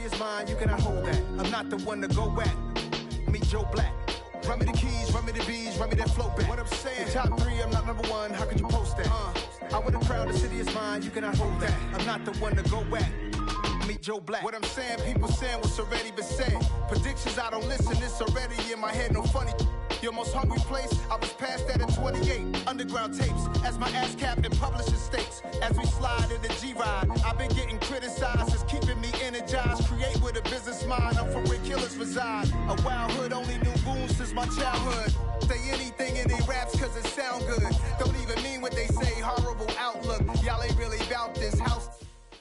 is mine, you cannot hold that. I'm not the one to go back. Meet Joe Black. Run me the keys, run me the bees, run me that flow back. What I'm saying, top 3, I'm not number 1, how could you post that? I would have crowned the city is mine, you cannot hold that. I'm not the one to go back. Meet Joe Black. What I'm saying, people saying what's already been said. Predictions, I don't listen, it's already in my head, no funny. Your most hungry place, I was past that at 28. Underground tapes, as my ass captain publishing states. As we slide in the G-Ride, I've been getting criticized, it's keeping me energized. Create with a business mind, I'm from where killers reside. A wild hood, only knew goons since my childhood. Say anything in they raps cause it sound good. Don't even mean what they say, horrible outlook. Y'all ain't really about this house.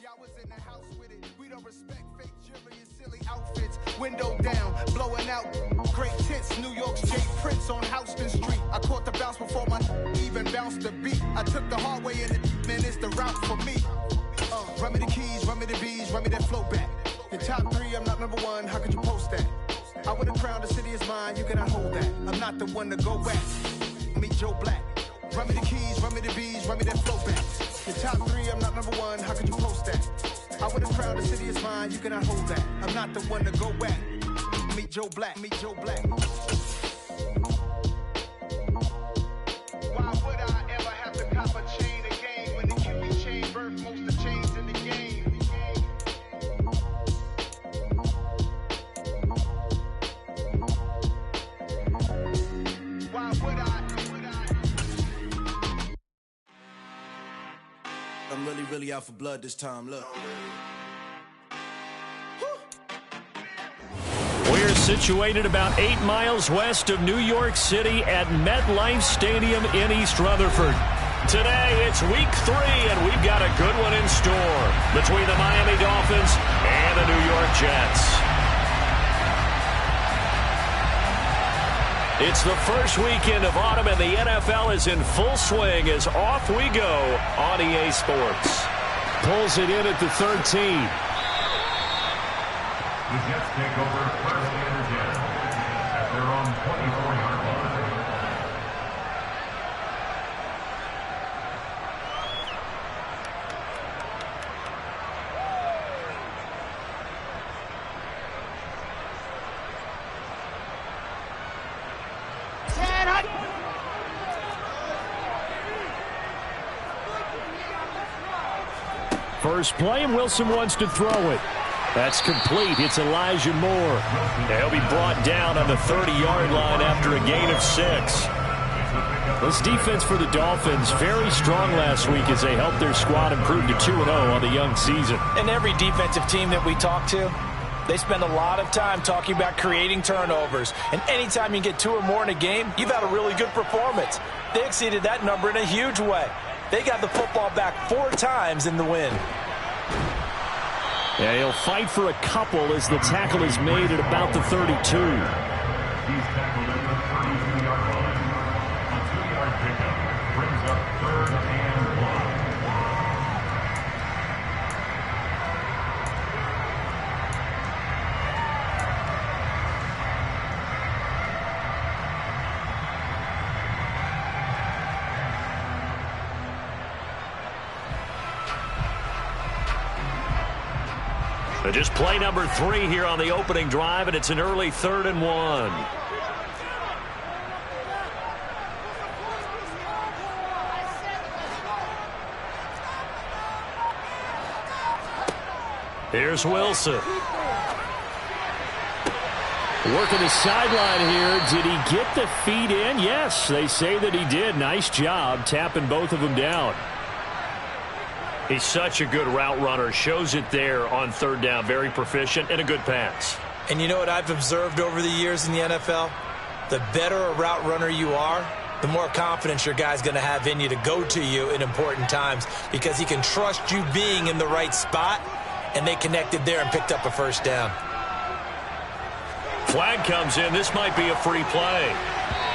Y'all was in the house with it. We don't respect fake jewelry and silly outfits. Window down, blowing out great tits. New York's J. Prince on Houston Street. I caught the bounce before my even bounced the beat. I took the hard way in it, man, it's the route for me. Run me the keys, run me the bees, run me that flow back. In top 3, I'm not number 1, how could you post that? I would have crowned the city is mine, you cannot hold that. I'm not the one to go back. Meet Joe Black. Run me the keys, run me the bees, run me that flow back. In top 3, I'm not number 1, how could you post that? I would have crowned the city is mine, you cannot hold that. I'm not the one to go back. Meet Joe Black, meet Joe Black. Why would I ever have to cop a chain again when the QB chain birth most of the chains in the game? Why would I? I'm really out for blood this time, look. We're situated about 8 miles west of New York City at MetLife Stadium in East Rutherford. Today, it's week 3, and we've got a good one in store between the Miami Dolphins and the New York Jets. It's the first weekend of autumn, and the NFL is in full swing as off we go on EA Sports. Pulls it in at the 13. The Jets take over first and 10 at their own 24-yard line. First play, and Wilson wants to throw it. That's complete. It's Elijah Moore. He'll be brought down on the 30-yard line after a gain of 6. This defense for the Dolphins, very strong last week as they helped their squad improve to 2-0 on the young season. And every defensive team that we talk to, they spend a lot of time talking about creating turnovers. And anytime you get 2 or more in a game, you've had a really good performance. They exceeded that number in a huge way. They got the football back 4 times in the win. Yeah, he'll fight for a couple as the tackle is made at about the 32. He's tackled at the 32-yard line. A 2-yard pickup brings up 3rd and 1. Just play number 3 here on the opening drive, and it's an early 3rd and 1. Here's Wilson. Working the sideline here. Did he get the feet in? Yes, they say that he did. Nice job tapping both of them down. He's such a good route runner. Shows it there on 3rd down. Very proficient and a good pass. And you know what I've observed over the years in the NFL? The better a route runner you are, the more confidence your guy's going to have in you to go to you in important times because he can trust you being in the right spot, and they connected there and picked up a 1st down. Flag comes in. This might be a free play.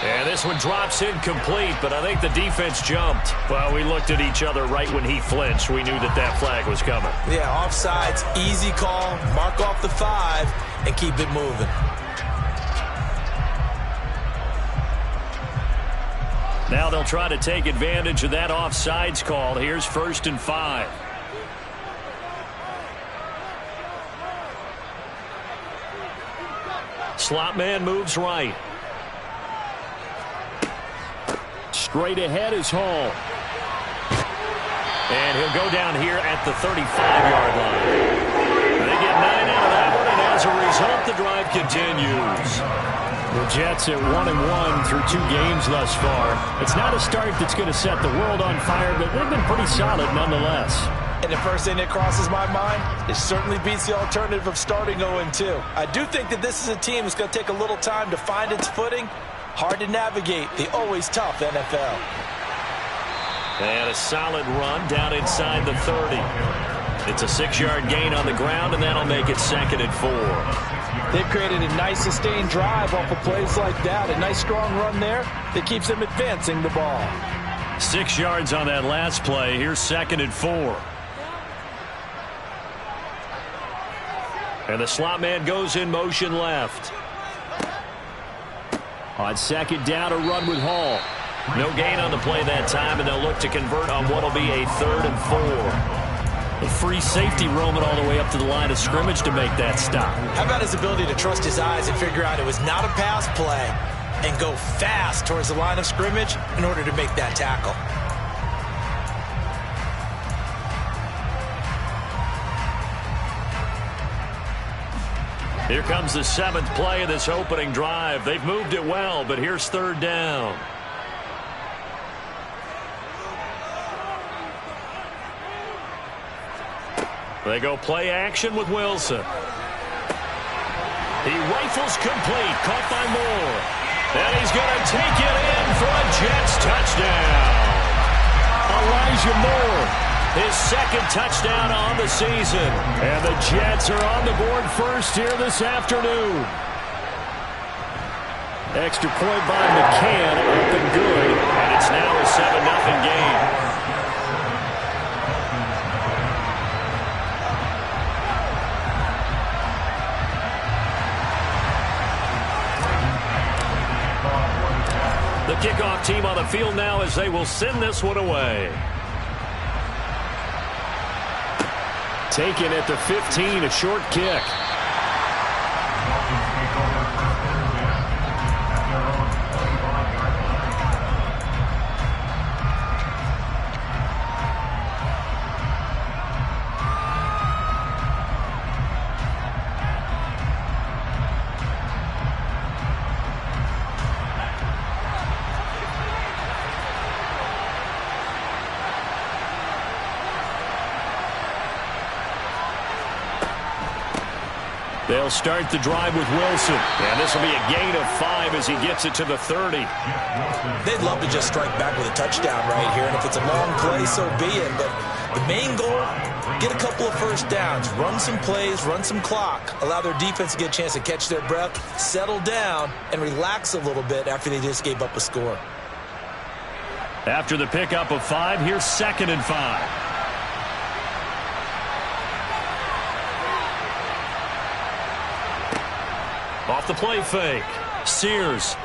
And this one drops incomplete, but I think the defense jumped. Well, we looked at each other right when he flinched. We knew that that flag was coming. Yeah, offsides, easy call, mark off the 5, and keep it moving. Now they'll try to take advantage of that offsides call. Here's 1st and 5. slot man moves right. Straight ahead is Hall. And he'll go down here at the 35-yard line. They get 9 out of that one, and as a result, the drive continues. The Jets at 1-1 through 2 games thus far. It's not a start that's going to set the world on fire, but they've been pretty solid nonetheless. And the first thing that crosses my mind, it certainly beats the alternative of starting 0-2. I do think that this is a team that's going to take a little time to find its footing. Hard to navigate the always tough NFL. And a solid run down inside the 30. It's a 6-yard gain on the ground, and that'll make it 2nd and 4. They've created a nice sustained drive off of plays like that. A nice strong run there that keeps them advancing the ball. 6 yards on that last play. Here's 2nd and 4. And the slot man goes in motion left. On 2nd down, a run with Hall. No gain on the play that time, and they'll look to convert on what will be a 3rd and 4. A free safety roaming all the way up to the line of scrimmage to make that stop. How about his ability to trust his eyes and figure out it was not a pass play and go fast towards the line of scrimmage in order to make that tackle? Here comes the 7th play of this opening drive. They've moved it well, but here's 3rd down. They go play action with Wilson. He rifles complete, caught by Moore. And he's going to take it in for a Jets touchdown. Elijah Moore, his 2nd touchdown on the season. And the Jets are on the board first here this afternoon. Extra point by McCann, up and good. And it's now a 7-0 game. The kickoff team on the field now as they will send this one away. Taken at the 15, a short kick. They'll start the drive with Wilson. And this will be a gain of 5 as he gets it to the 30. They'd love to just strike back with a touchdown right here. And if it's a long play, so be it. But the main goal, get a couple of first downs, run some plays, run some clock, allow their defense to get a chance to catch their breath, settle down, and relax a little bit after they just gave up a score. After the pickup of 5, here's 2nd and 5. Off the play fake. Sears.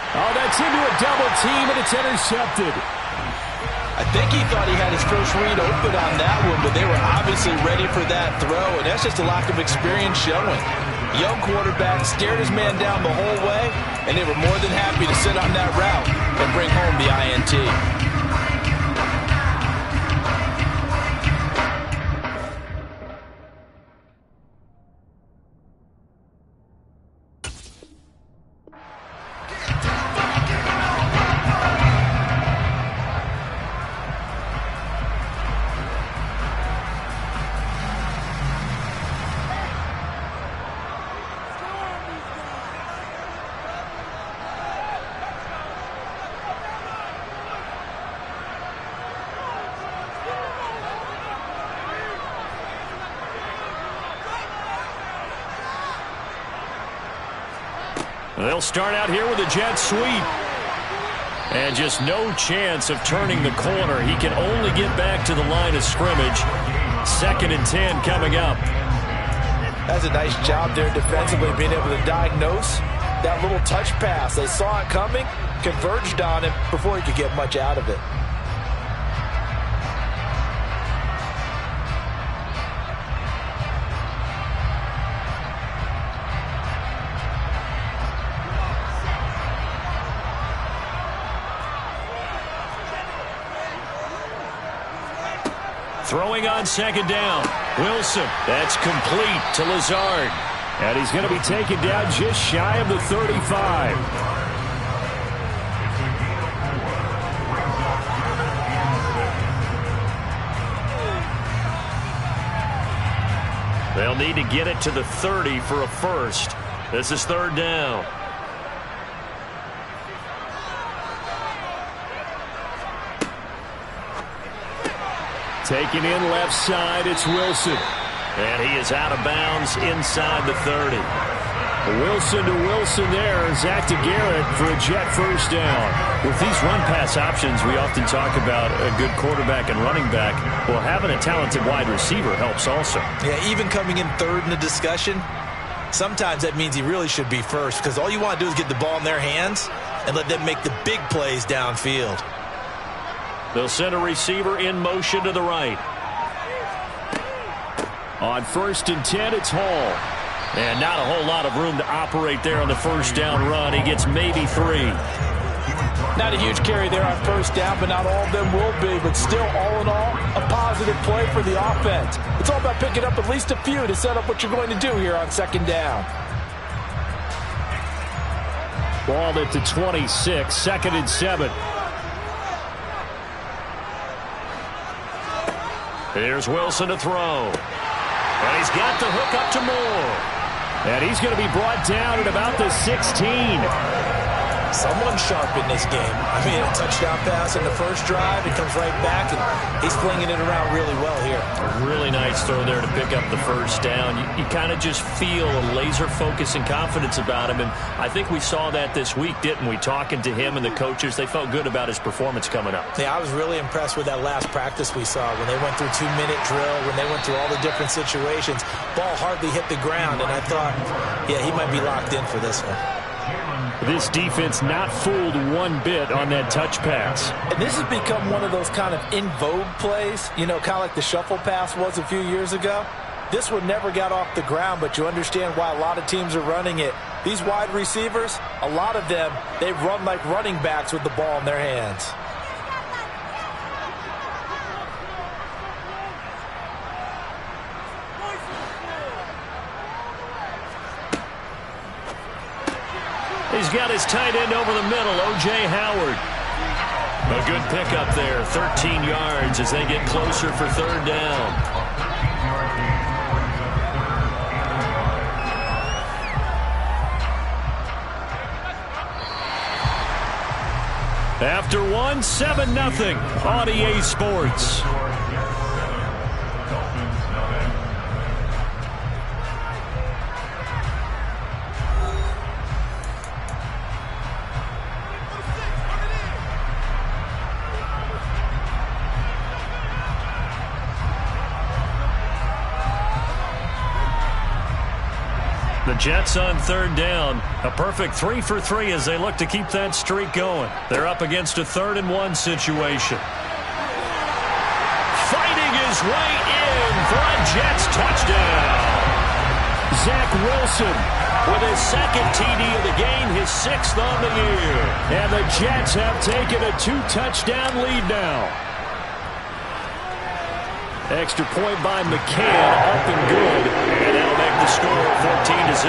Oh, that's into a double team, and it's intercepted. I think he thought he had his first read open on that one, but they were obviously ready for that throw, and that's just a lack of experience showing. Young quarterback stared his man down the whole way, and they were more than happy to sit on that route and bring home the INT. They'll start out here with a jet sweep. And just no chance of turning the corner. He can only get back to the line of scrimmage. 2nd and 10 coming up. That's a nice job there defensively, being able to diagnose that little touch pass. They saw it coming, converged on him before he could get much out of it. Throwing on second down. Wilson. That's complete to Lazard. And he's going to be taken down just shy of the 35. They'll need to get it to the 30 for a first. This is third down. Taken in left side, it's Wilson. And he is out of bounds inside the 30. Wilson to Wilson there. Zach to Garrett for a Jet first down. With these run-pass options, we often talk about a good quarterback and running back. Well, having a talented wide receiver helps also. Yeah, even coming in third in the discussion, sometimes that means he really should be first, because all you want to do is get the ball in their hands and let them make the big plays downfield. They'll send a receiver in motion to the right. On 1st and 10, it's Hall. And not a whole lot of room to operate there on the first down run. He gets maybe 3. Not a huge carry there on first down, but not all of them will be. But still, all in all, a positive play for the offense. It's all about picking up at least a few to set up what you're going to do here on second down. Ball at the 26, 2nd and 7. Here's Wilson to throw. And he's got the hook up to Moore. And he's going to be brought down at about the 16. Someone sharp in this game. I mean, a touchdown pass in the first drive. It comes right back, and he's flinging it around really well here. A really nice throw there to pick up the first down. You kind of just feel a laser focus and confidence about him, and I think we saw that this week, didn't we? Talking to him and the coaches, they felt good about his performance coming up. Yeah, I was really impressed with that last practice we saw when they went through 2-minute drill, when they went through all the different situations. Ball hardly hit the ground, and I thought, yeah, he might be locked in for this one. This defense not fooled one bit on that touch pass. And this has become one of those kind of in vogue plays, you know, kind of like the shuffle pass was a few years ago. This one never got off the ground, but you understand why a lot of teams are running it. These wide receivers, a lot of them, they run like running backs with the ball in their hands. He's got his tight end over the middle, O.J. Howard. A good pickup there, 13 yards as they get closer for third down. After 7-0 on EA Sports. The Jets on third down. A perfect 3 for 3 as they look to keep that streak going. They're up against a 3rd and 1 situation. Fighting his way in for a Jets touchdown. Zach Wilson with his 2nd TD of the game, his 6th on the year. And the Jets have taken a 2-touchdown lead now. Extra point by McCann, up and good. And that'll make the score 14-0.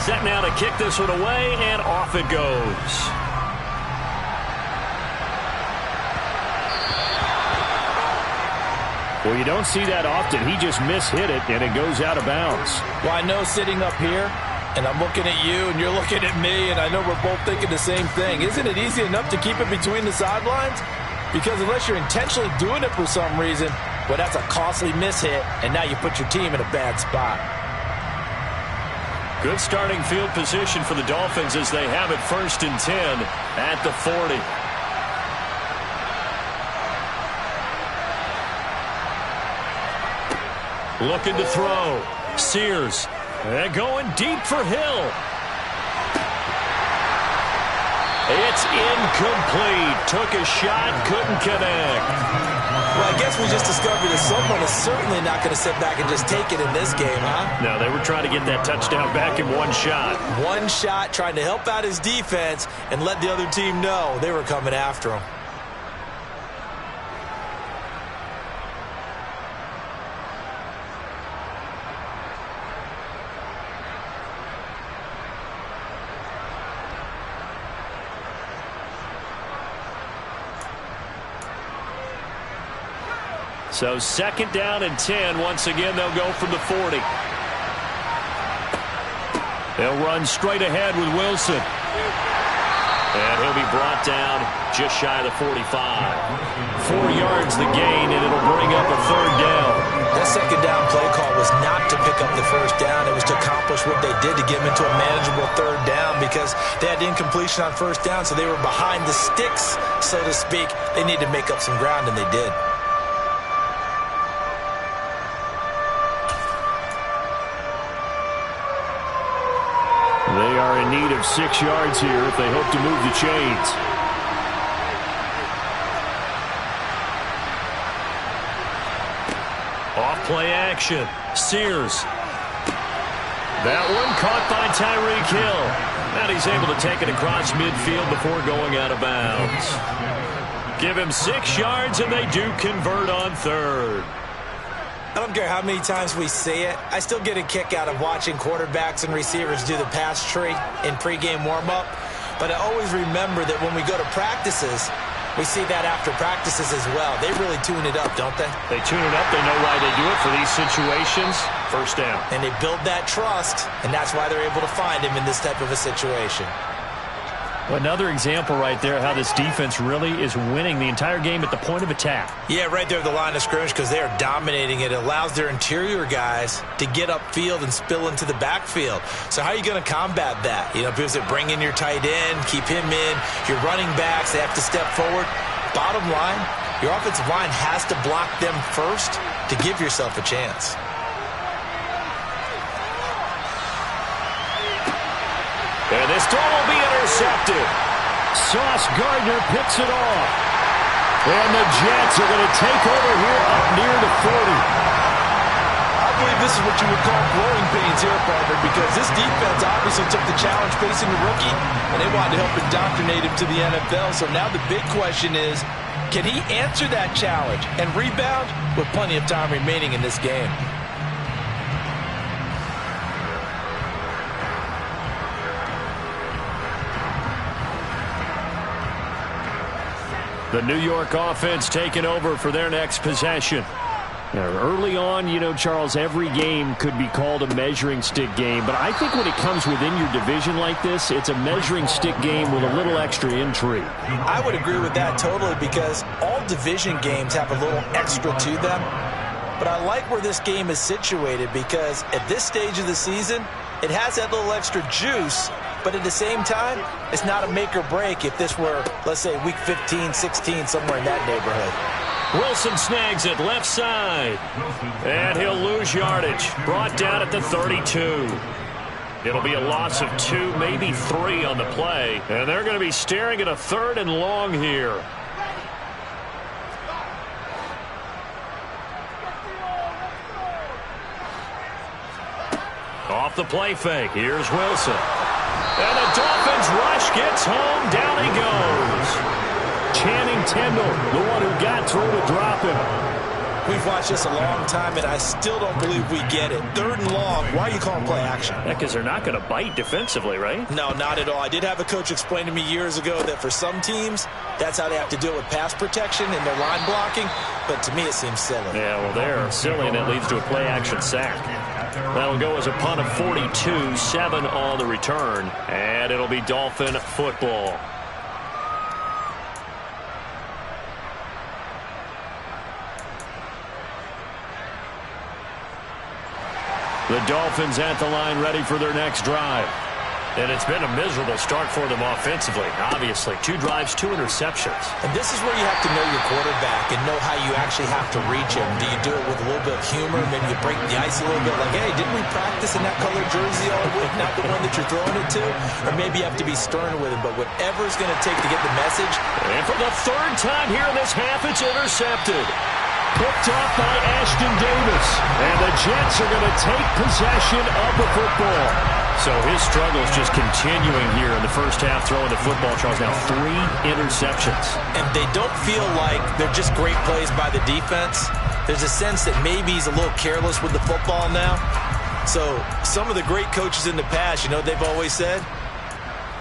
Set now to kick this one away, and off it goes. Well, you don't see that often. He just mishit it, and it goes out of bounds. Well, I know sitting up here, and I'm looking at you, and you're looking at me, and I know we're both thinking the same thing. Isn't it easy enough to keep it between the sidelines? Because unless you're intentionally doing it for some reason, well, that's a costly mishit, and now you put your team in a bad spot. Good starting field position for the Dolphins as they have it 1st and 10 at the 40. Looking to throw. Sears. They're going deep for Hill. It's incomplete. Took a shot, couldn't connect. Well, I guess we just discovered that someone is certainly not going to sit back and just take it in this game, huh? No, they were trying to get that touchdown back in one shot. One shot, trying to help out his defense and let the other team know they were coming after him. So 2nd down and 10. Once again, they'll go from the 40. They'll run straight ahead with Wilson. And he'll be brought down just shy of the 45. 4 yards the gain, and it'll bring up a 3rd down. That 2nd down play call was not to pick up the 1st down. It was to accomplish what they did to get them into a manageable 3rd down because they had incompletion on 1st down, so they were behind the sticks, so to speak. They needed to make up some ground, and they did. They are in need of 6 yards here if they hope to move the chains. Off play action. Sears. That one caught by Tyreek Hill. And he's able to take it across midfield before going out of bounds. Give him 6 yards and they do convert on 3rd. I don't care how many times we see it. I still get a kick out of watching quarterbacks and receivers do the pass tree in pregame warm-up. But I always remember that when we go to practices, we see that after practices as well. They really tune it up, don't they? They tune it up. They know why they do it for these situations. 1st down. And they build that trust, and that's why they're able to find him in this type of a situation. Another example right there how this defense really is winning the entire game at the point of attack. Yeah, right there at the line of scrimmage because they are dominating it. It allows their interior guys to get upfield and spill into the backfield. So how are you going to combat that? You know, people say bring in your tight end, keep him in. Your running backs, they have to step forward. Bottom line, your offensive line has to block them first to give yourself a chance. And this throw will be intercepted. Sauce Gardner picks it off. And the Jets are going to take over here up near the 40. I believe this is what you would call growing pains here, partner, because this defense obviously took the challenge facing the rookie, and they wanted to help indoctrinate him to the NFL. So now the big question is, can he answer that challenge and rebound with plenty of time remaining in this game? The New York offense taking over for their next possession. Now, early on, you know, Charles, every game could be called a measuring stick game. But I think when it comes within your division like this, it's a measuring stick game with a little extra intrigue. I would agree with that totally because all division games have a little extra to them. But I like where this game is situated because at this stage of the season, it has that little extra juice. But at the same time, it's not a make or break if this were, let's say, week 15, 16, somewhere in that neighborhood. Wilson snags it left side. And he'll lose yardage. Brought down at the 32. It'll be a loss of 2, maybe 3 on the play. And they're going to be staring at a 3rd and long here. Off the play fake. Here's Wilson. And the Dolphins rush gets home. Down he goes. Channing Tindall, the one who got through to drop him. We've watched this a long time, and I still don't believe we get it. 3rd and long. Why are you calling play action? Because they're not going to bite defensively, right? No, not at all. I did have a coach explain to me years ago that for some teams, that's how they have to deal with pass protection and their line blocking. But to me, it seems silly. Yeah, well, they're silly, and it leads to a play action sack. That'll go as a punt of 42, 7 on the return, and it'll be Dolphin football. The Dolphins at the line ready for their next drive. And it's been a miserable start for them offensively, obviously. 2 drives, 2 interceptions. And this is where you have to know your quarterback and know how you actually have to reach him. Do you do it with a little bit of humor? Maybe you break the ice a little bit like, hey, didn't we practice in that colored jersey all week, not the one that you're throwing it to? Or maybe you have to be stern with him. But whatever it's going to take to get the message. And for the 3rd time here in this half, it's intercepted. picked off by Ashton Davis. And the Jets are going to take possession of the football. So his struggles just continuing here in the first half throwing the football. Charles, now 3 interceptions. And they don't feel like they're just great plays by the defense. There's a sense that maybe he's a little careless with the football now. So some of the great coaches in the past, you know what they've always said?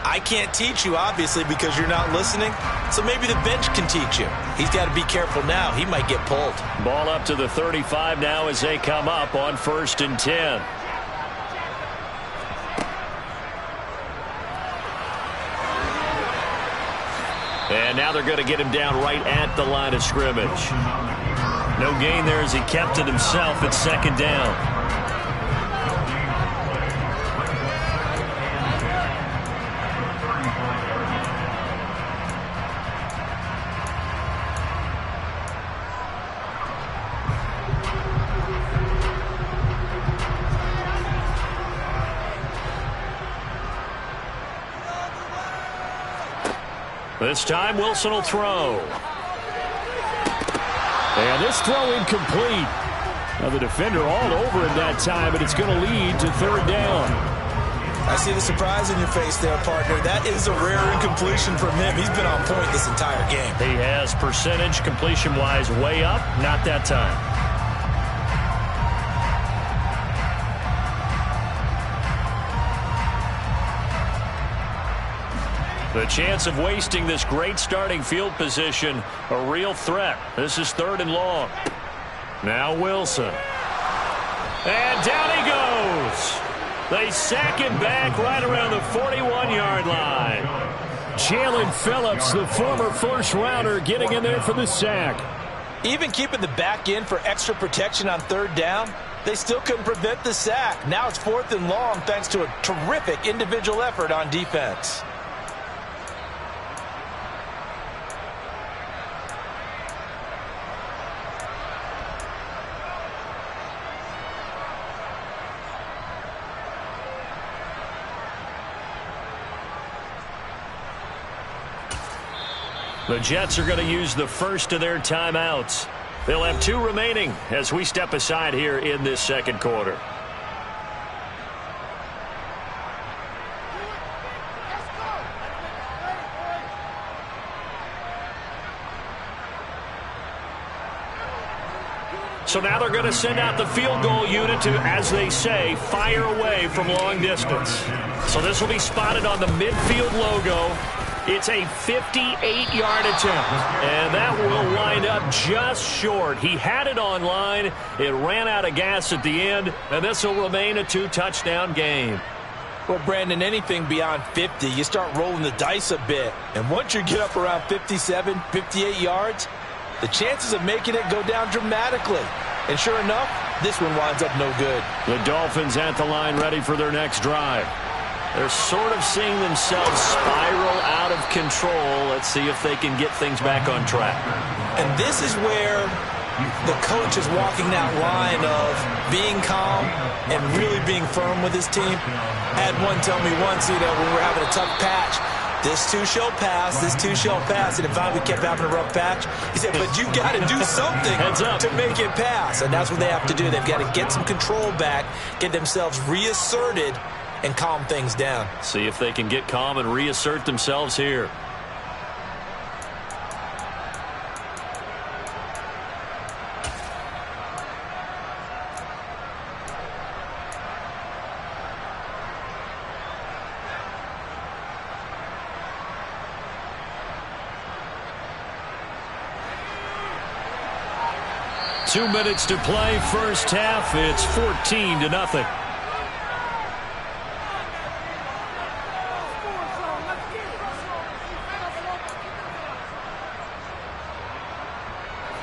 I can't teach you, obviously, because you're not listening. So maybe the bench can teach you. He's got to be careful now. He might get pulled. Ball up to the 35 now as they come up on 1st and 10. And now they're going to get him down right at the line of scrimmage. No gain there as he kept it himself at 2nd down. This time Wilson will throw. And this throw incomplete. Now the defender all over him that time, and it's going to lead to 3rd down. I see the surprise in your face there, partner. That is a rare incompletion from him. He's been on point this entire game. He has percentage completion-wise way up, not that time. The chance of wasting this great starting field position, a real threat. This is 3rd and long. Now Wilson. And down he goes. They sack him back right around the 41-yard line. Jalen Phillips, the former first-rounder, getting in there for the sack. Even keeping the back in for extra protection on 3rd down, they still couldn't prevent the sack. Now it's 4th and long thanks to a terrific individual effort on defense. The Jets are going to use the first of their timeouts. They'll have 2 remaining as we step aside here in this 2nd quarter. So now they're going to send out the field goal unit to, as they say, fire away from long distance. So this will be spotted on the midfield logo. It's a 58-yard attempt, and that will wind up just short. He had it on line. It ran out of gas at the end, and this will remain a 2-touchdown game. Well, Brandon, anything beyond 50, you start rolling the dice a bit. And once you get up around 57, 58 yards, the chances of making it go down dramatically. And sure enough, this one winds up no good. The Dolphins at the line ready for their next drive. They're sort of seeing themselves spiral out of control. Let's see if they can get things back on track. And this is where the coach is walking that line of being calm and really being firm with his team. I had one tell me once, when we were having a tough patch, this too shall pass, this too shall pass. And if we kept having a rough patch, he said, but you got to do something to make it pass. And that's what they have to do. They've got to get some control back, get themselves reasserted, and calm things down. See if they can get calm and reassert themselves here. Two minutes to play, first half. It's 14-0.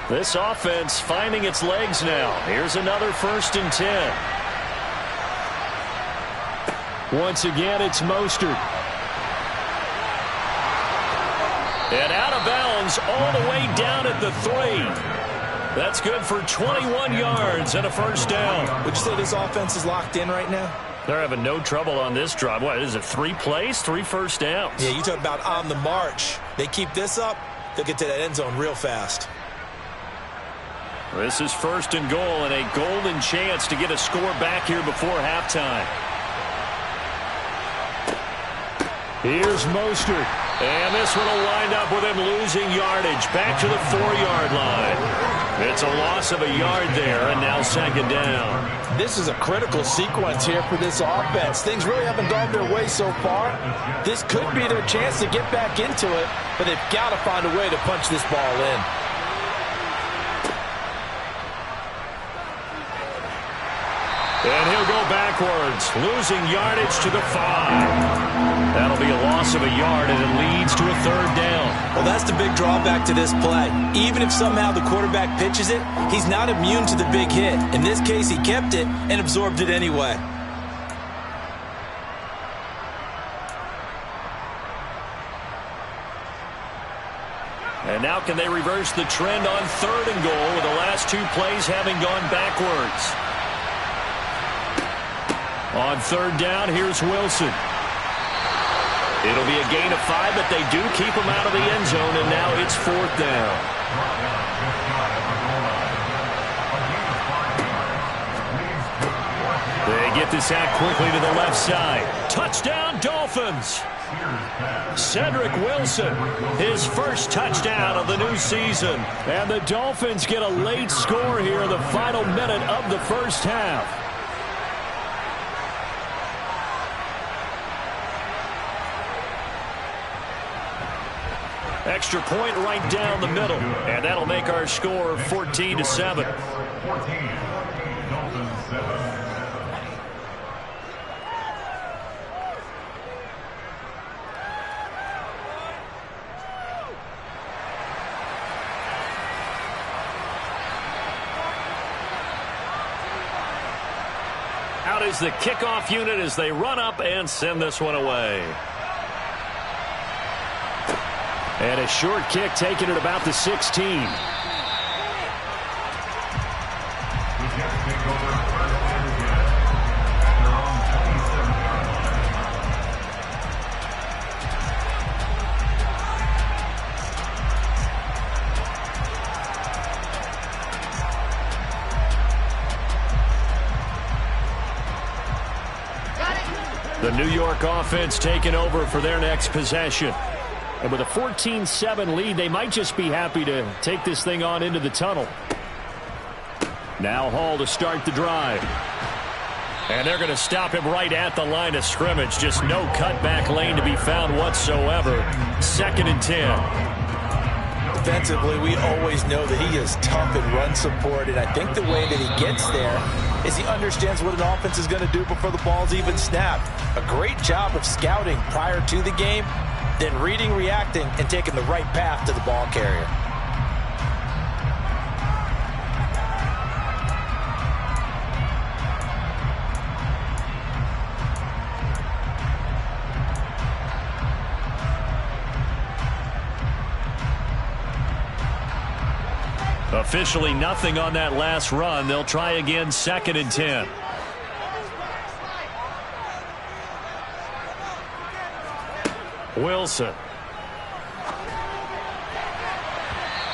This offense finding its legs now. Here's another 1st and 10. Once again, it's Mostert. And out of bounds all the way down at the 3. That's good for 21 yards and a first down. Would you say this offense is locked in right now? They're having no trouble on this drive. What is it, 3 plays, 3 first downs? Yeah, you talk about on the march. They keep this up, they'll get to that end zone real fast. This is 1st and goal and a golden chance to get a score back here before halftime. Here's Mostert. And this one will wind up with him losing yardage back to the 4-yard line. It's a loss of a yard there, and now 2nd down. This is a critical sequence here for this offense. Things really haven't gone their way so far. This could be their chance to get back into it, but they've got to find a way to punch this ball in. And he'll go backwards, losing yardage to the 5. That'll be a loss of a yard, and it leads to a 3rd down. Well, that's the big drawback to this play. Even if somehow the quarterback pitches it, he's not immune to the big hit. In this case, he kept it and absorbed it anyway. And now can they reverse the trend on 3rd and goal with the last 2 plays having gone backwards? On 3rd down, here's Wilson. It'll be a gain of 5, but they do keep him out of the end zone, and now it's 4th down. They get this out quickly to the left side. Touchdown, Dolphins! Cedric Wilson, his first touchdown of the new season. And the Dolphins get a late score here in the final minute of the first half. Extra point right down the middle, and that'll make our score 14-7. Out is the kickoff unit as they run up and send this one away. And a short kick taken at about the 16. The New York offense taking over for their next possession. And with a 14-7 lead, they might just be happy to take this thing on into the tunnel. Now Hall to start the drive. And they're going to stop him right at the line of scrimmage. Just no cutback lane to be found whatsoever. 2nd and 10. Defensively, we always know that he is tough in run support, and I think the way that he gets there is he understands what an offense is going to do before the ball's even snapped. A great job of scouting prior to the game, then reading, reacting, and taking the right path to the ball carrier. Officially nothing on that last run. They'll try again 2nd and 10. Wilson.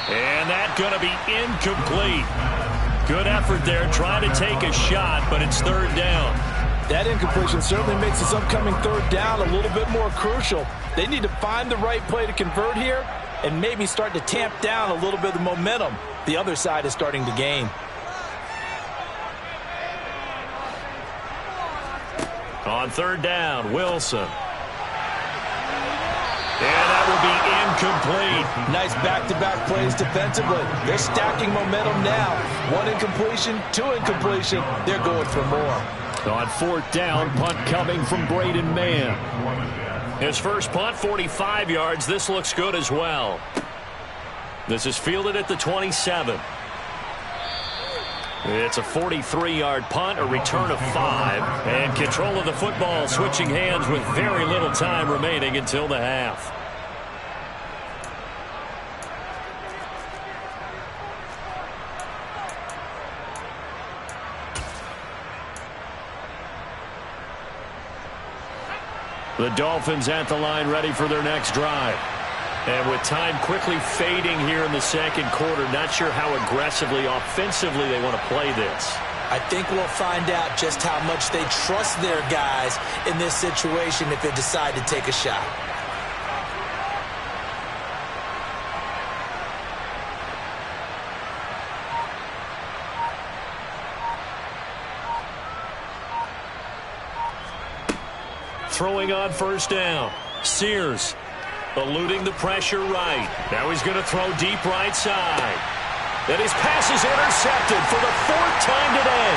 And that's going to be incomplete. Good effort there trying to take a shot, but it's 3rd down. That incompletion certainly makes this upcoming 3rd down a little bit more crucial. They need to find the right play to convert here and maybe start to tamp down a little bit of the momentum the other side is starting to gain. On 3rd down, Wilson. And that will be incomplete. Nice back-to-back plays defensively. They're stacking momentum now. 1 incompletion, 2 incompletion. They're going for more. On 4th down, punt coming from Braden Mann. His first punt, 45 yards. This looks good as well. This is fielded at the 27. It's a 43-yard punt, a return of 5, and control of the football switching hands with very little time remaining until the half. The Dolphins at the line ready for their next drive. And with time quickly fading here in the second quarter, not sure how aggressively, offensively they want to play this. I think we'll find out just how much they trust their guys in this situation if they decide to take a shot. Throwing on first down. Sears eluding the pressure right. Now he's going to throw deep right side. And his pass is intercepted for the fourth time today.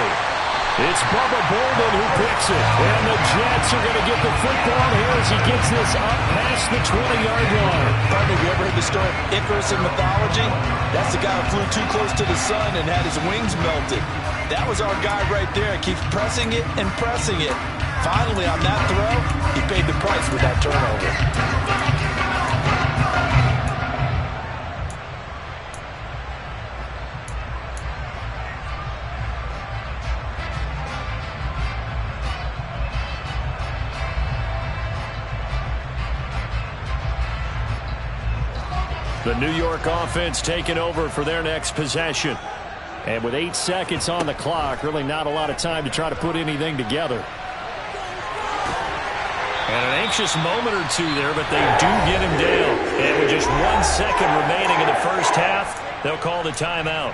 It's Bubba Bolden who picks it. And the Jets are going to get the football here as he gets this up past the 20-yard line. Partner, have you ever heard the story of Icarus in mythology? That's the guy who flew too close to the sun and had his wings melted. That was our guy right there. Keeps pressing it and pressing it. Finally, on that throw, he paid the price with that turnover. The New York offense taking over for their next possession. And with 8 seconds on the clock, really not a lot of time to try to put anything together. And an anxious moment or two there, but they do get him down. And with just 1 second remaining in the first half, they'll call the timeout.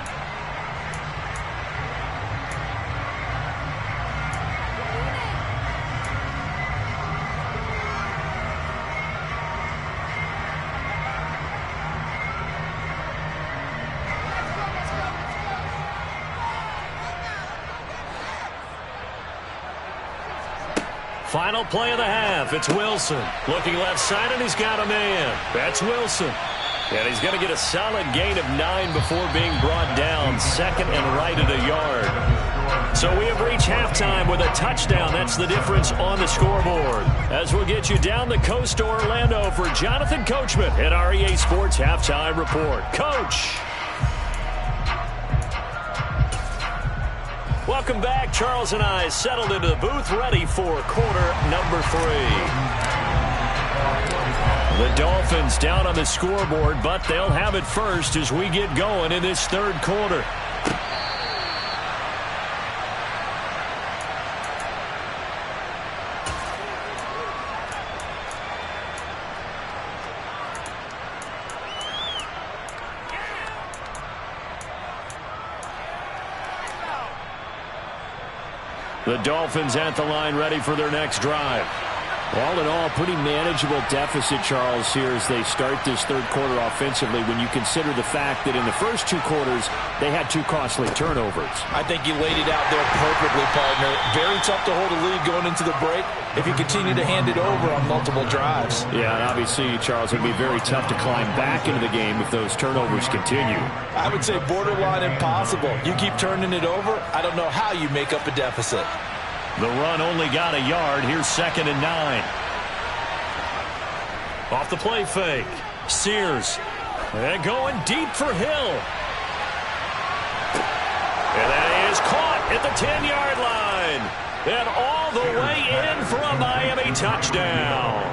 Final play of the half. It's Wilson. Looking left side, and he's got a man. That's Wilson. And he's going to get a solid gain of 9 before being brought down. Second and right at a yard. So we have reached halftime with a touchdown. That's the difference on the scoreboard. As we'll get you down the coast to Orlando for Jonathan Coachman at our EA Sports Halftime Report. Coach. Welcome back. Charles and I settled into the booth, ready for quarter number 3. The Dolphins down on the scoreboard, but they'll have it first as we get going in this third quarter. The Dolphins at the line ready for their next drive. All in all, pretty manageable deficit, Charles, here as they start this third quarter offensively when you consider the fact that in the first 2 quarters, they had 2 costly turnovers. I think you laid it out there perfectly, partner. Very tough to hold a lead going into the break if you continue to hand it over on multiple drives. Yeah, and obviously, Charles, it would be very tough to climb back into the game if those turnovers continue. I would say borderline impossible. You keep turning it over, I don't know how you make up a deficit. The run only got a yard. Here's 2nd and 9. Off the play fake. Sears. And going deep for Hill. And that is caught at the 10-yard line. And all the way in for a Miami touchdown.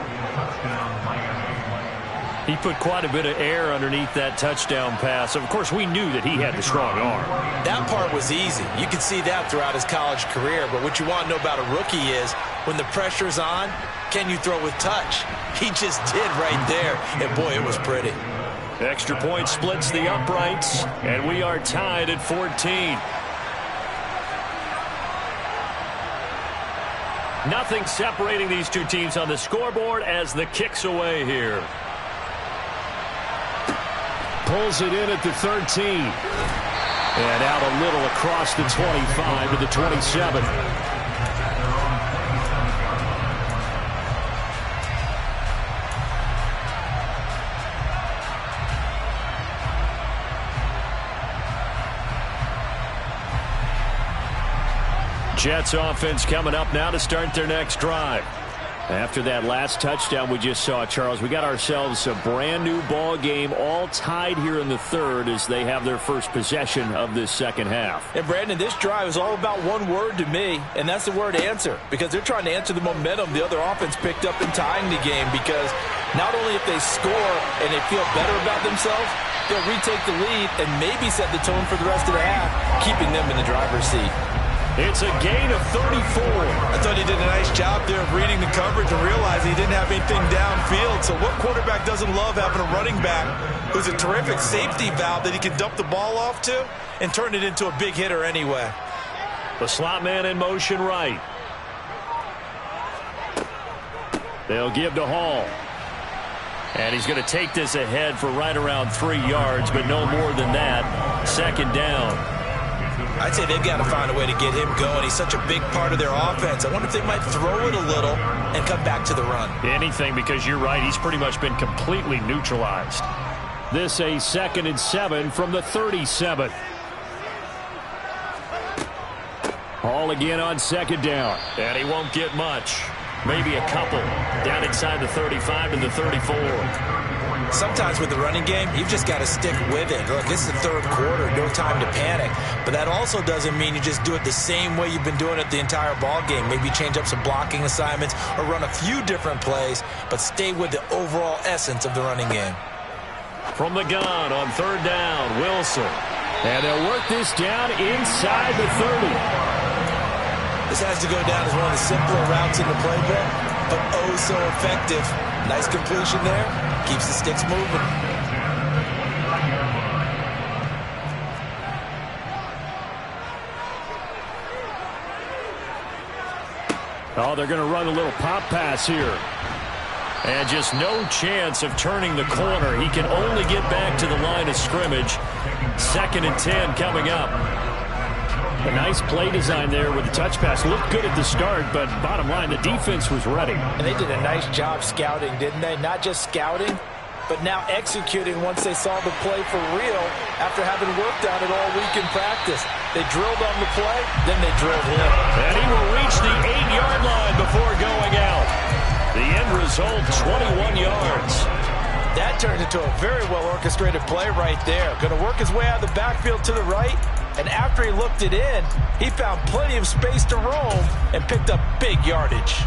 He put quite a bit of air underneath that touchdown pass. Of course, we knew that he had the strong arm. That part was easy. You could see that throughout his college career. But what you want to know about a rookie is when the pressure's on, can you throw with touch? He just did right there. And, boy, it was pretty. Extra point splits the uprights, and we are tied at 14. Nothing separating these two teams on the scoreboard as the kick's away here. Pulls it in at the 13. And out a little across the 25 to the 27. Jets offense coming up now to start their next drive. After that last touchdown we just saw, Charles, we got ourselves a brand new ball game, all tied here in the third as they have their first possession of this second half. And Brandon, this drive is all about one word to me, and that's the word answer, because they're trying to answer the momentum the other offense picked up in tying the game, because not only if they score and they feel better about themselves, they'll retake the lead and maybe set the tone for the rest of the half, keeping them in the driver's seat. It's a gain of 34. I thought he did a nice job there of reading the coverage and realizing he didn't have anything downfield. So what quarterback doesn't love having a running back who's a terrific safety valve that he can dump the ball off to and turn it into a big hitter anyway? The slot man in motion right. They'll give to Hall. And he's going to take this ahead for right around 3 yards, but no more than that. Second down. I'd say they've got to find a way to get him going. He's such a big part of their offense. I wonder if they might throw it a little and come back to the run. Anything, because you're right. He's pretty much been completely neutralized. This a 2nd and 7 from the 37. Hall again on second down. And he won't get much. Maybe a couple. Down inside the 35 to the 34. Sometimes with the running game, you've just got to stick with it. Look, this is the third quarter, no time to panic. But that also doesn't mean you just do it the same way you've been doing it the entire ball game. Maybe change up some blocking assignments or run a few different plays, but stay with the overall essence of the running game. From the gun on third down, Wilson. And they'll work this down inside the 30. This has to go down as one of the simpler routes in the playbook, but oh so effective. Nice completion there. Keeps the sticks moving. Oh, they're going to run a little pop pass here. And just no chance of turning the corner. He can only get back to the line of scrimmage. 2nd and 10 coming up. A nice play design there with the touch pass. Looked good at the start, but bottom line, the defense was ready. And they did a nice job scouting, didn't they? Not just scouting, but now executing once they saw the play for real after having worked on it all week in practice. They drilled on the play, then they drilled him. And he will reach the 8-yard line before going out. The end result, 21 yards. That turned into a very well-orchestrated play right there. Going to work his way out of the backfield to the right. And after he looked it in, he found plenty of space to roam and picked up big yardage.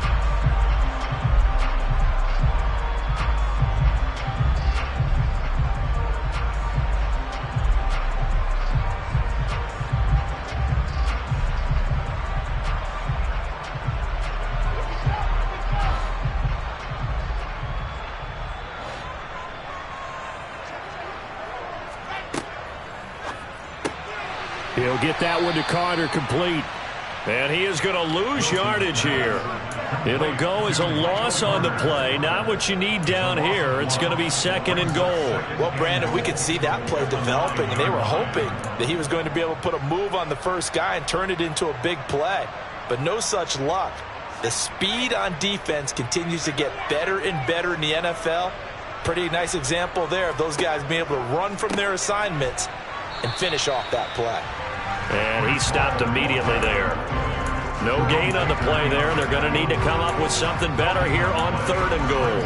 He'll get that one to Carter complete. And he is going to lose yardage here. It'll go as a loss on the play. Not what you need down here. It's going to be 2nd and goal. Well, Brandon, we could see that play developing, and they were hoping that he was going to be able to put a move on the first guy and turn it into a big play. But no such luck. The speed on defense continues to get better and better in the NFL. Pretty nice example there of those guys being able to run from their assignments and finish off that play. And he stopped immediately there. No gain on the play there. They're going to need to come up with something better here on 3rd and goal.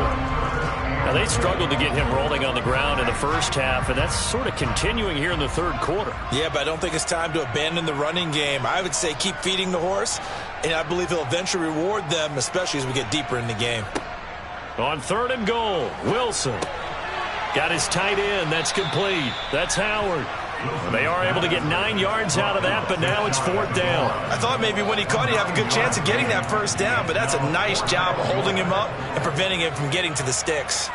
Now, they struggled to get him rolling on the ground in the first half, and that's sort of continuing here in the third quarter. Yeah, but I don't think it's time to abandon the running game. I would say keep feeding the horse, and I believe he'll eventually reward them, especially as we get deeper in the game. On 3rd and goal, Wilson got his tight end. That's complete. That's Howard. They are able to get 9 yards out of that, but now it's 4th down. I thought maybe when he caught, he'd have a good chance of getting that first down, but that's a nice job of holding him up and preventing him from getting to the sticks.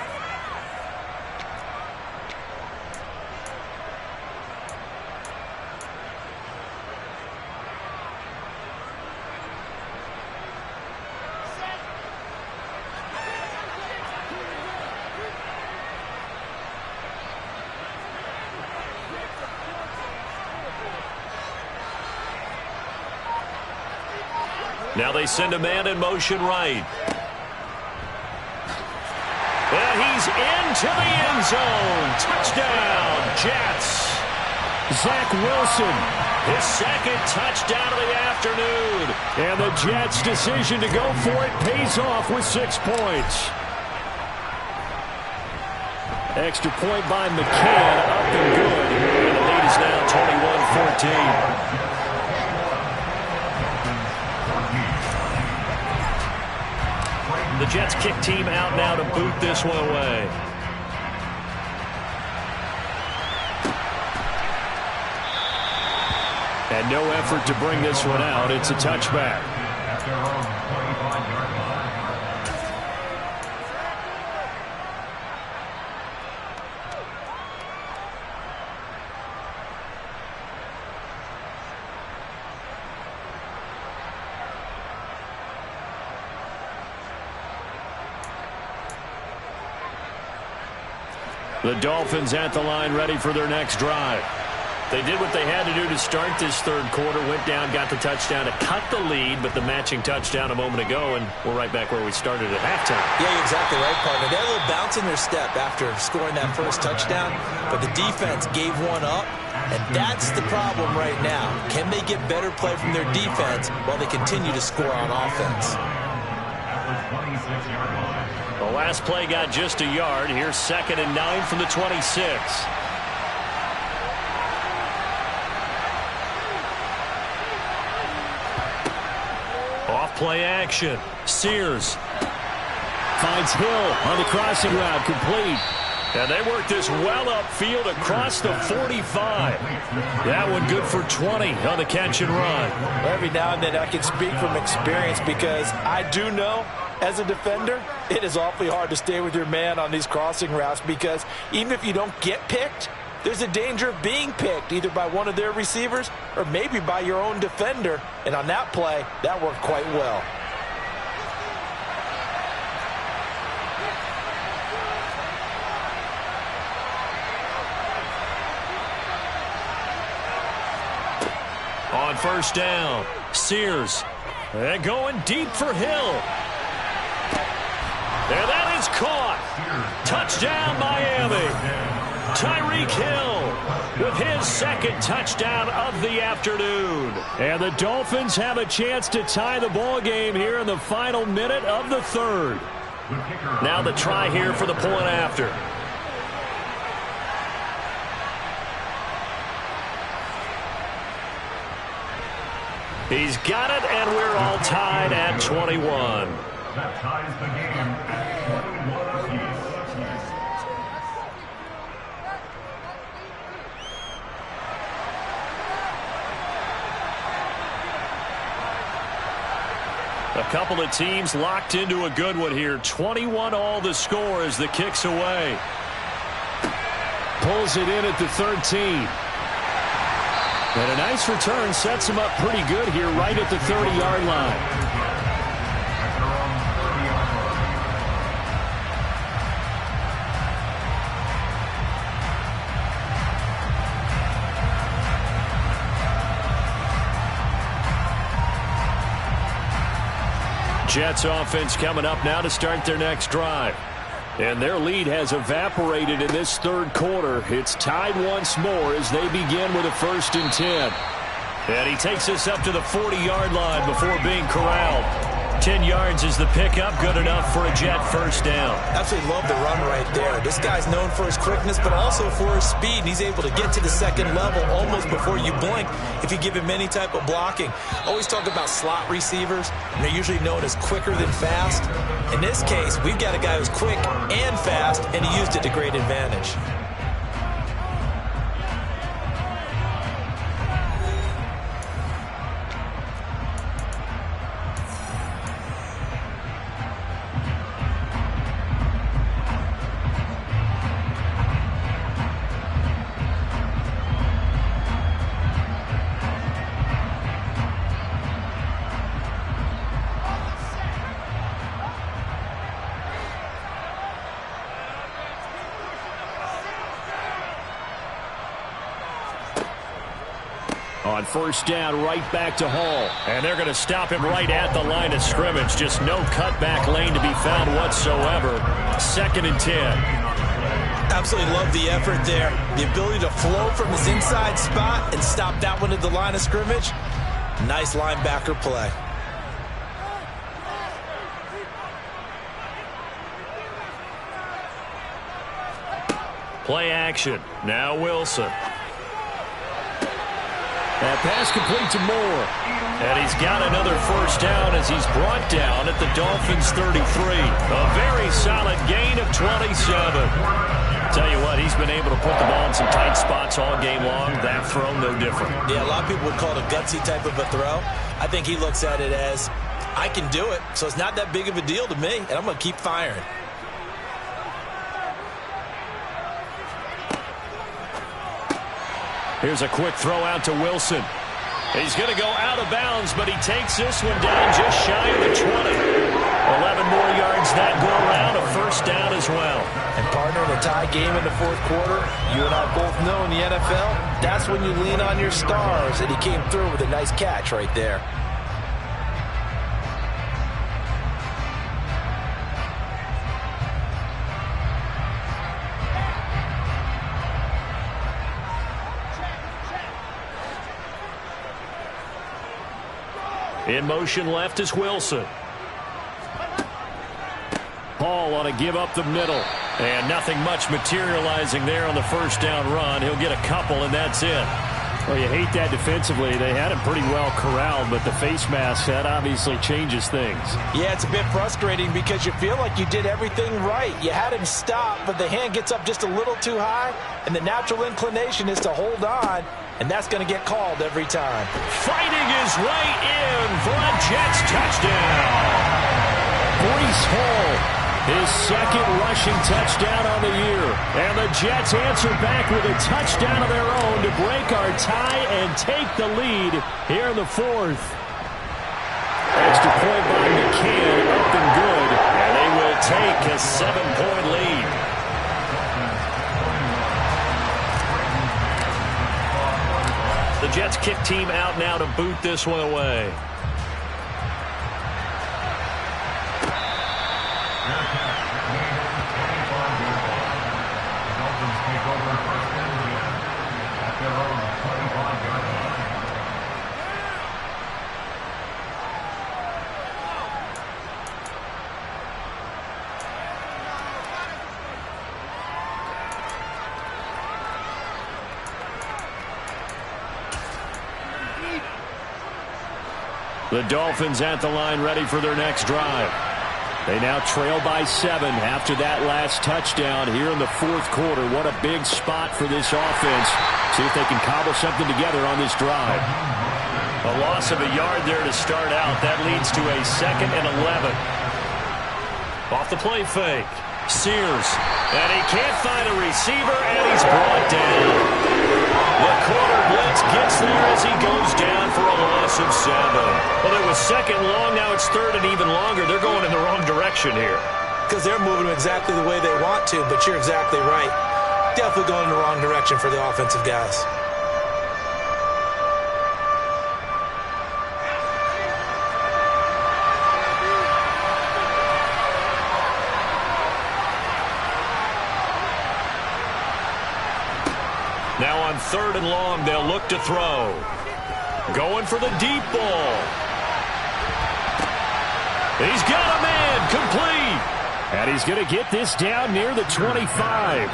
Now they send a man in motion right. And he's into the end zone. Touchdown, Jets. Zach Wilson, his second touchdown of the afternoon. And the Jets' decision to go for it pays off with 6 points. Extra point by McCann, up and good. And the lead is now 21-14. The Jets kick team out now to boot this one away. And no effort to bring this one out. It's a touchback. At their own 25-yard line. The Dolphins at the line ready for their next drive. They did what they had to do to start this third quarter, went down, got the touchdown to cut the lead, but the matching touchdown a moment ago, and we're right back where we started at halftime. Yeah, you're exactly right, partner. They had a little bounce in their step after scoring that first touchdown, but the defense gave one up, and that's the problem right now. Can they get better play from their defense while they continue to score on offense? The last play got just a yard. Here's 2nd and 9 from the 26. Off-play action. Sears finds Hill on the crossing route, complete. And they work this well upfield across the 45. That one good for 20 on the catch and run. Every now and then I can speak from experience because I do know as a defender it is awfully hard to stay with your man on these crossing routes because even if you don't get picked, there's a danger of being picked either by one of their receivers or maybe by your own defender. And on that play, that worked quite well. On first down, Sears. And going deep for Hill. And that is caught. Touchdown, Miami. Tyreek Hill with his second touchdown of the afternoon. And the Dolphins have a chance to tie the ball game here in the final minute of the third. Now the try here for the point after. He's got it, and we're all tied at 21. That ties the game at 21 apiece. A couple of teams locked into a good one here. 21 all the score as the kick's away. Pulls it in at the 13. And a nice return sets him up pretty good here right at the 30-yard line. Jets offense coming up now to start their next drive. And their lead has evaporated in this third quarter. It's tied once more as they begin with a 1st and 10. And he takes us up to the 40-yard line before being corralled. 10 yards is the pickup, good enough for a Jet first down. Absolutely love the run right there. This guy's known for his quickness, but also for his speed. And he's able to get to the second level almost before you blink if you give him any type of blocking. Always talk about slot receivers, and they're usually known as quicker than fast. In this case, we've got a guy who's quick and fast, and he used it to great advantage. On first down, right back to Hall. And they're going to stop him right at the line of scrimmage. Just no cutback lane to be found whatsoever. 2nd and 10. Absolutely love the effort there. The ability to flow from his inside spot and stop that one at the line of scrimmage. Nice linebacker play. Play action. Now Wilson. That pass complete to Moore. And he's got another first down as he's brought down at the Dolphins' 33. A very solid gain of 27. Tell you what, he's been able to put the ball in some tight spots all game long. That throw, no different. Yeah, a lot of people would call it a gutsy type of a throw. I think he looks at it as, I can do it, so it's not that big of a deal to me, and I'm going to keep firing. Here's a quick throw out to Wilson. He's going to go out of bounds, but he takes this one down just shy of the 20. 11 more yards that go around, a first down as well. And partner, in a tie game in the fourth quarter, you and I both know in the NFL, that's when you lean on your stars, and he came through with a nice catch right there. In motion left is Wilson. Hall ought to give up the middle. And nothing much materializing there on the first down run. He'll get a couple, and that's it. Well, you hate that defensively. They had him pretty well corralled, but the face mask, that obviously changes things. Yeah, it's a bit frustrating because you feel like you did everything right. You had him stop, but the hand gets up just a little too high, and the natural inclination is to hold on. And that's going to get called every time. Fighting his way in for a Jets touchdown. Breece Hall, his second rushing touchdown on the year. And the Jets answer back with a touchdown of their own to break our tie and take the lead here in the fourth. Extra point by McCann, up and good. And they will take a 7-point lead. The Jets kick team out now to boot this one away. The Dolphins at the line ready for their next drive. They now trail by 7 after that last touchdown here in the fourth quarter. What a big spot for this offense. See if they can cobble something together on this drive. A loss of a yard there to start out. That leads to a 2nd and 11. Off the play fake. Sears. And he can't find a receiver, and he's brought down. The corner blitz gets there as he goes down for a loss of 7. Well, it was 2nd long, now it's 3rd and even longer. They're going in the wrong direction here. Because they're moving exactly the way they want to, but you're exactly right. Definitely going in the wrong direction for the offensive guys. Now on 3rd and long, they'll look to throw. Going for the deep ball. He's got a man, complete. And he's going to get this down near the 25.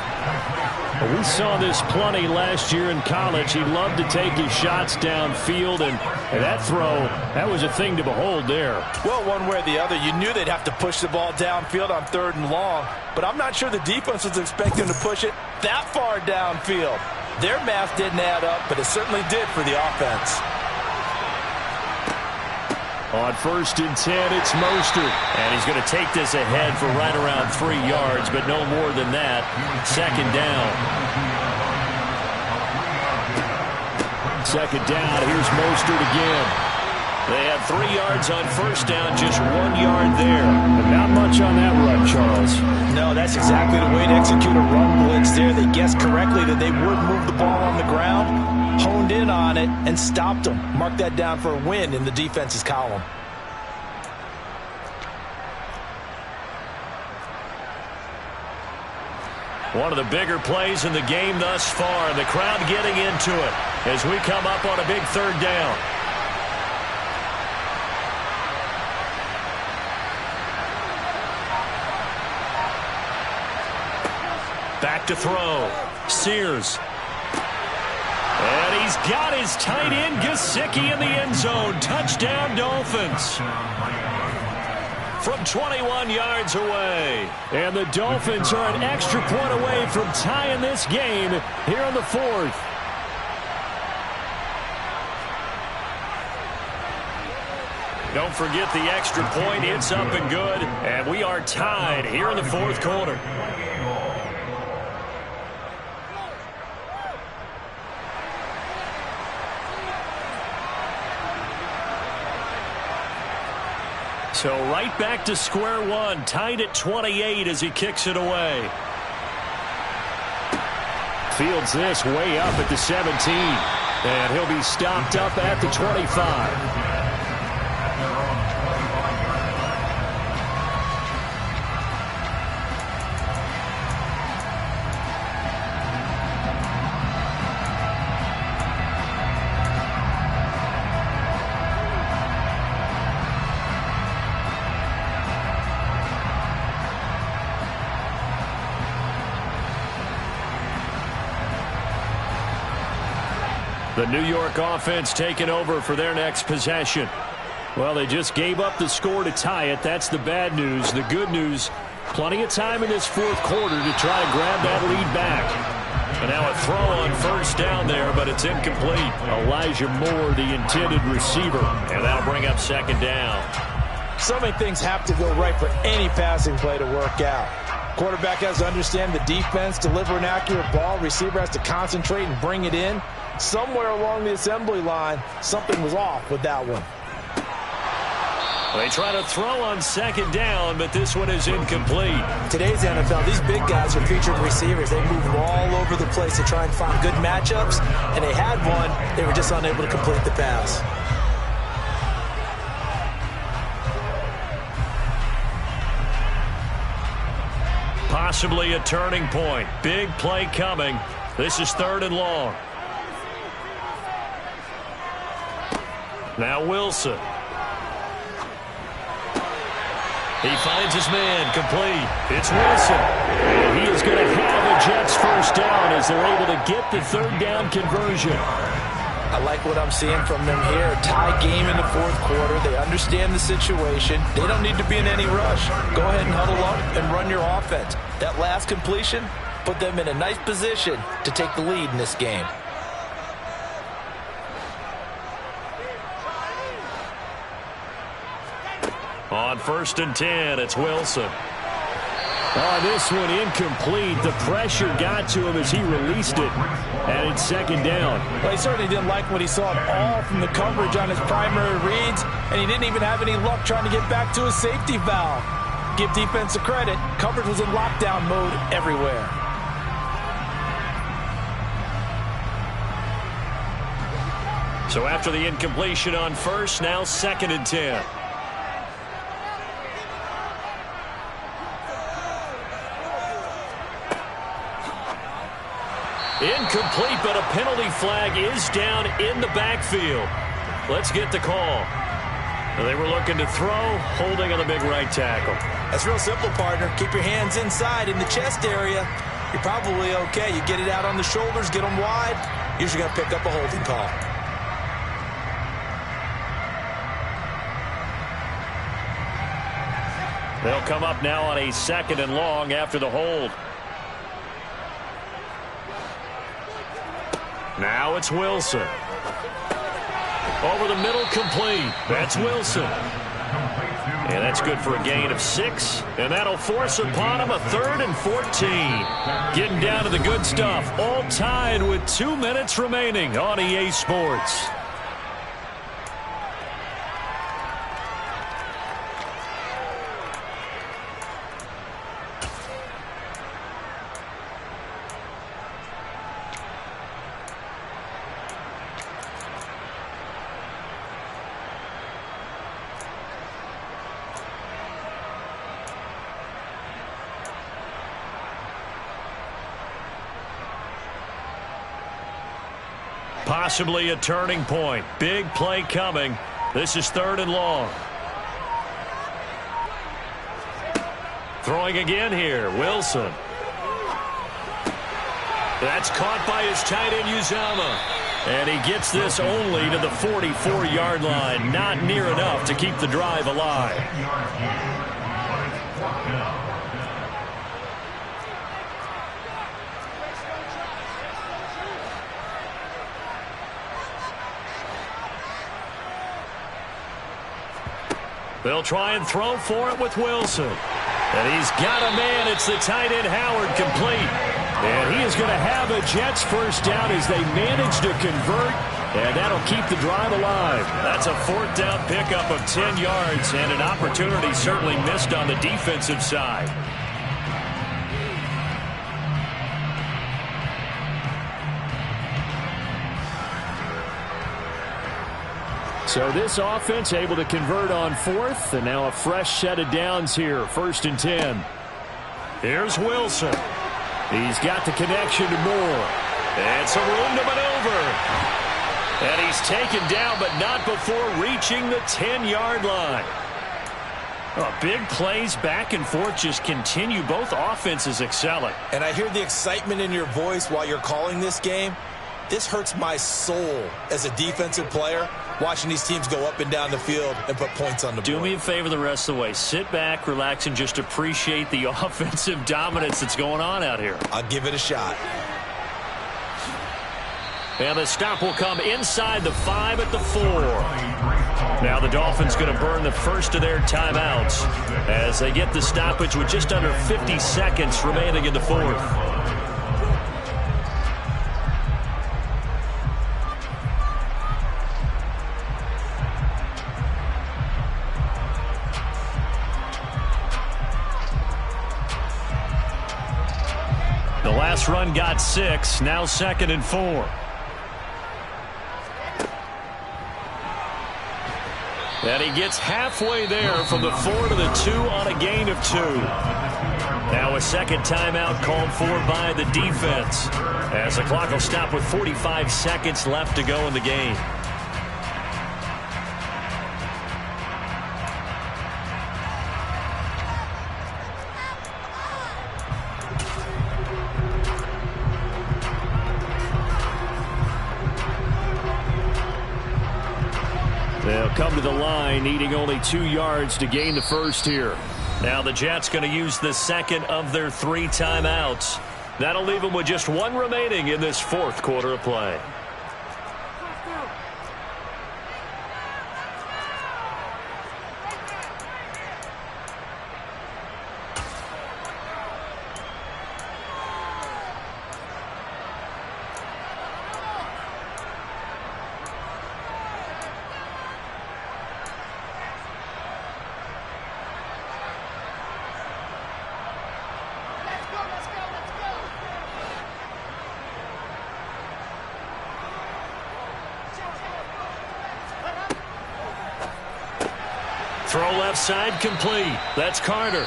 Well, we saw this plenty last year in college. He loved to take his shots downfield, and that throw, that was a thing to behold there. Well, one way or the other, you knew they'd have to push the ball downfield on 3rd and long, but I'm not sure the defense was expecting to push it that far downfield. Their math didn't add up, but it certainly did for the offense. On 1st and 10, it's Mostert. And he's going to take this ahead for right around 3 yards, but no more than that. 2nd down. 2nd down. Here's Mostert again. They had 3 yards on 1st down, just 1 yard there. But not much on that run, Charles. No, that's exactly the way to execute a run blitz there. They guessed correctly that they would move the ball on the ground, honed in on it, and stopped them. Mark that down for a win in the defense's column. One of the bigger plays in the game thus far. The crowd getting into it as we come up on a big third down. Back to throw. Sears. And he's got his tight end, Gesicki, in the end zone. Touchdown, Dolphins. From 21 yards away. And the Dolphins are an extra point away from tying this game here in the fourth. Don't forget the extra point. It's up and good. And we are tied here in the fourth quarter. So right back to square one, tied at 28 as he kicks it away. Fields this way up at the 17. And he'll be stopped up at the 25. The New York offense taking over for their next possession. Well, they just gave up the score to tie it. That's the bad news. The good news, plenty of time in this fourth quarter to try to grab that lead back. And now a throw on first down there, but it's incomplete. Elijah Moore, the intended receiver. And that'll bring up second down. So many things have to go right for any passing play to work out. Quarterback has to understand the defense, deliver an accurate ball. Receiver has to concentrate and bring it in. Somewhere along the assembly line, something was off with that one. They try to throw on second down, but this one is incomplete. Today's NFL, these big guys are featured receivers. They move all over the place to try and find good matchups, and they had one. They were just unable to complete the pass. Possibly a turning point. Big play coming. This is third and long. Now Wilson. He finds his man, complete. It's Wilson. And he is going to have the Jets first down as they're able to get the third down conversion. I like what I'm seeing from them here. Tie game in the fourth quarter. They understand the situation. They don't need to be in any rush. Go ahead and huddle up and run your offense. That last completion put them in a nice position to take the lead in this game. On first and 10, it's Wilson. Oh, this one incomplete. The pressure got to him as he released it. And it's second down. Well, he certainly didn't like what he saw at all from the coverage on his primary reads, and he didn't even have any luck trying to get back to his safety valve. Give defense a credit. Coverage was in lockdown mode everywhere. So after the incompletion on first, now second and 10. Incomplete, but a penalty flag is down in the backfield. Let's get the call. They were looking to throw, holding on the big right tackle. That's real simple, partner. Keep your hands inside in the chest area. You're probably okay. You get it out on the shoulders, get them wide. Usually going to pick up a holding call. They'll come up now on a second and long after the hold. Now it's Wilson. Over the middle, complete. That's Wilson. And that's good for a gain of 6. And that'll force upon him a 3rd and 14. Getting down to the good stuff. All tied with 2 minutes remaining on EA Sports. Possibly a turning point. Big play coming. This is 3rd and long. Throwing again here. Wilson. That's caught by his tight end, Uzama. And he gets this only to the 44-yard line. Not near enough to keep the drive alive. They'll try and throw for it with Wilson. And he's got a man. It's the tight end, Howard, complete. And he is going to have a Jets first down as they manage to convert. And that'll keep the drive alive. That's a 4th down pickup of 10 yards. And an opportunity certainly missed on the defensive side. So this offense able to convert on 4th, and now a fresh set of downs here, 1st and 10. Here's Wilson. He's got the connection to Moore. And some room to maneuver. And he's taken down, but not before reaching the 10-yard line. Oh, big plays back and forth just continue. Both offenses excelling. And I hear the excitement in your voice while you're calling this game. This hurts my soul as a defensive player, watching these teams go up and down the field and put points on the board. Do me a favor the rest of the way. Sit back, relax, and just appreciate the offensive dominance that's going on out here. I'll give it a shot. And the stop will come inside the 5 at the 4. Now the Dolphins going to burn the first of their timeouts as they get the stoppage with just under 50 seconds remaining in the 4th. The last run got 6, now 2nd and 4. And he gets halfway there from the 4 to the 2 on a gain of 2. Now a second timeout called for by the defense as the clock will stop with 45 seconds left to go in the game. They'll come to the line, needing only 2 yards to gain the first here. Now the Jets going to use the second of their 3 timeouts. That'll leave them with just 1 remaining in this 4th quarter of play. Throw left side complete. That's Carter.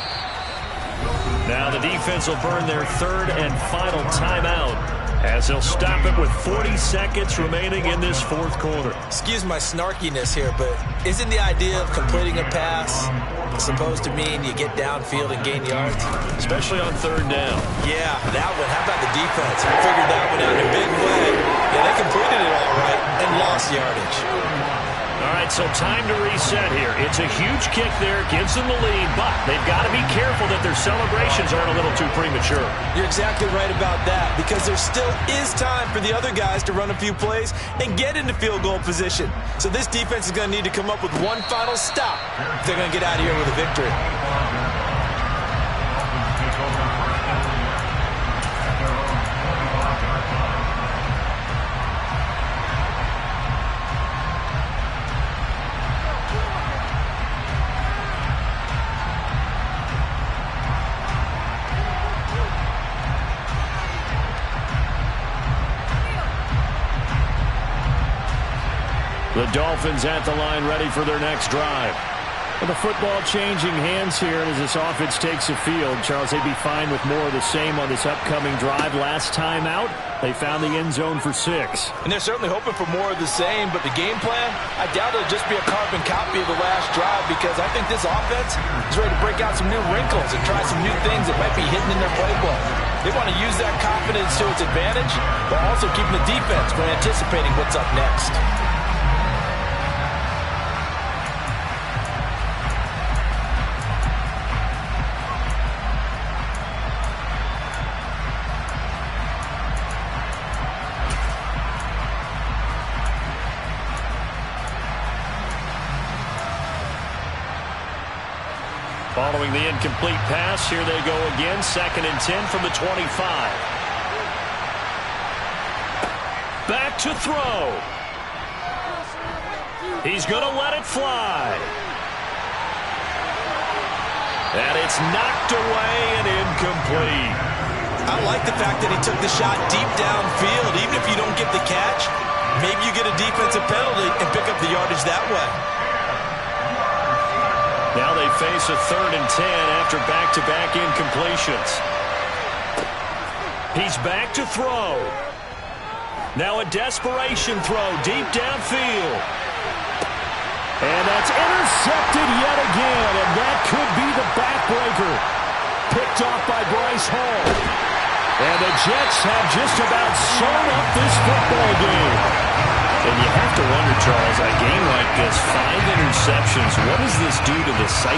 Now the defense will burn their 3rd and final timeout as they'll stop it with 40 seconds remaining in this 4th quarter. Excuse my snarkiness here, but isn't the idea of completing a pass supposed to mean you get downfield and gain yards? Especially on 3rd down. Yeah, that one. How about the defense? Figured that one out in a big way. Yeah, they completed it all right and lost yardage. All right, so time to reset here. It's a huge kick there, gives them the lead, but they've got to be careful that their celebrations aren't a little too premature. You're exactly right about that, because there still is time for the other guys to run a few plays and get into field goal position. So this defense is going to need to come up with one final stop if they're going to get out of here with a victory. The Dolphins at the line ready for their next drive. Well, the football changing hands here as this offense takes the field. Charles, they'd be fine with more of the same on this upcoming drive. Last time out, they found the end zone for 6. And they're certainly hoping for more of the same, but the game plan, I doubt it'll just be a carbon copy of the last drive, because I think this offense is ready to break out some new wrinkles and try some new things that might be hidden in their playbook. They want to use that confidence to its advantage, but also keeping the defense from anticipating what's up next. Following the incomplete pass, here they go again. 2nd and 10 from the 25. Back to throw. He's going to let it fly. And it's knocked away and incomplete. I like the fact that he took the shot deep downfield. Even if you don't get the catch, maybe you get a defensive penalty and pick up the yardage that way. Now they face a 3rd and 10 after back-to-back incompletions. He's back to throw. Now a desperation throw deep downfield. And that's intercepted yet again, and that could be the backbreaker. Picked off by Bryce Hall. And the Jets have just about sewn up this football game. And you have to wonder, Charles, a game like this, 5 interceptions, what does this do to the psyche